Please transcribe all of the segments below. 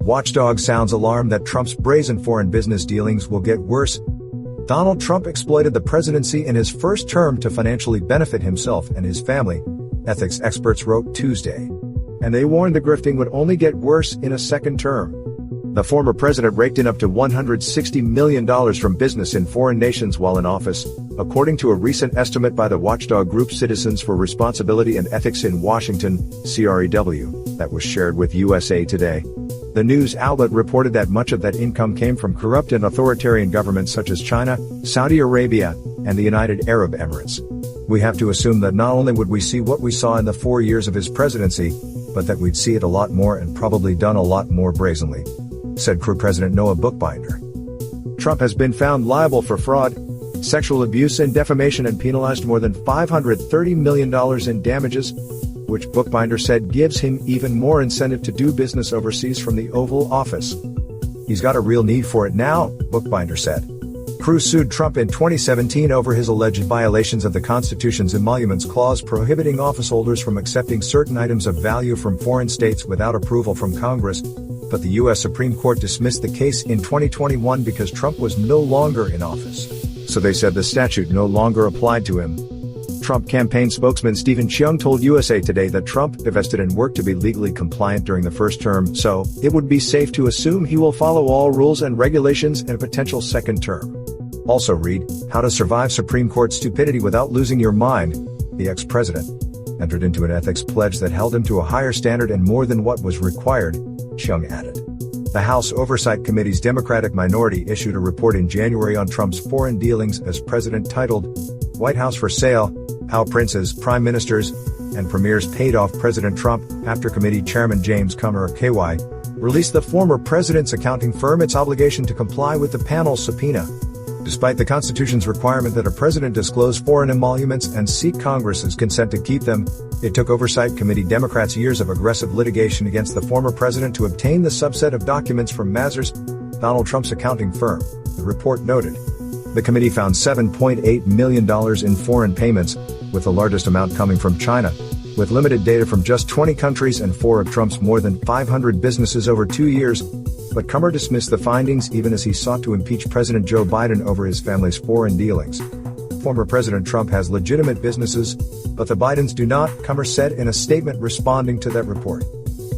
Watchdog sounds alarm that Trump's brazen foreign business dealings will get worse. Donald Trump exploited the presidency in his first term to financially benefit himself and his family, ethics experts wrote Tuesday. And they warned the grifting would only get worse in a second term. The former president raked in up to $160 million from business in foreign nations while in office, according to a recent estimate by the watchdog group Citizens for Responsibility and Ethics in Washington, CREW, that was shared with USA Today. The news outlet reported that much of that income came from corrupt and authoritarian governments such as China, Saudi Arabia, and the United Arab Emirates. We have to assume that not only would we see what we saw in the 4 years of his presidency, but that we'd see it a lot more and probably done a lot more brazenly, said Crew President Noah Bookbinder. Trump has been found liable for fraud, sexual abuse and defamation and penalized more than $530 million in damages, which Bookbinder said gives him even more incentive to do business overseas from the Oval Office. He's got a real need for it now, Bookbinder said. Crew sued Trump in 2017 over his alleged violations of the Constitution's Emoluments clause prohibiting officeholders from accepting certain items of value from foreign states without approval from Congress, but the U.S. Supreme Court dismissed the case in 2021 because Trump was no longer in office. So they said the statute no longer applied to him. Trump campaign spokesman Stephen Cheung told USA Today that Trump divested and worked to be legally compliant during the first term, so it would be safe to assume he will follow all rules and regulations in a potential second term. Also read, How to Survive Supreme Court Stupidity Without Losing Your Mind. The ex-president entered into an ethics pledge that held him to a higher standard and more than what was required, Cheung added. The House Oversight Committee's Democratic minority issued a report in January on Trump's foreign dealings as president titled, White House for Sale, How Princes, Prime Ministers, and Premiers Paid Off President Trump, after committee chairman James Comer KY released the former president's accounting firm its obligation to comply with the panel's subpoena. Despite the Constitution's requirement that a president disclose foreign emoluments and seek Congress's consent to keep them, it took Oversight Committee Democrats years of aggressive litigation against the former president to obtain the subset of documents from Mazars, Donald Trump's accounting firm, the report noted. The committee found $7.8 million in foreign payments, with the largest amount coming from China, with limited data from just 20 countries and 4 of Trump's more than 500 businesses over 2 years. But Comer dismissed the findings even as he sought to impeach President Joe Biden over his family's foreign dealings. Former President Trump has legitimate businesses, but the Bidens do not, Comer said in a statement responding to that report.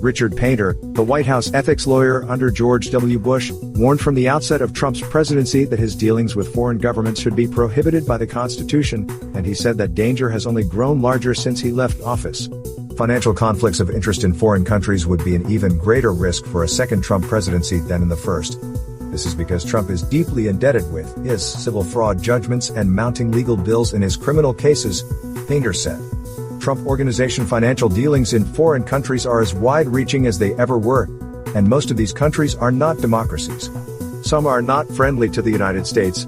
Richard Painter, the White House ethics lawyer under George W. Bush, warned from the outset of Trump's presidency that his dealings with foreign governments should be prohibited by the Constitution, and he said that danger has only grown larger since he left office. Financial conflicts of interest in foreign countries would be an even greater risk for a second Trump presidency than in the first. This is because Trump is deeply indebted with his civil fraud judgments and mounting legal bills in his criminal cases, Painter said. Trump Organization financial dealings in foreign countries are as wide-reaching as they ever were, and most of these countries are not democracies. Some are not friendly to the United States,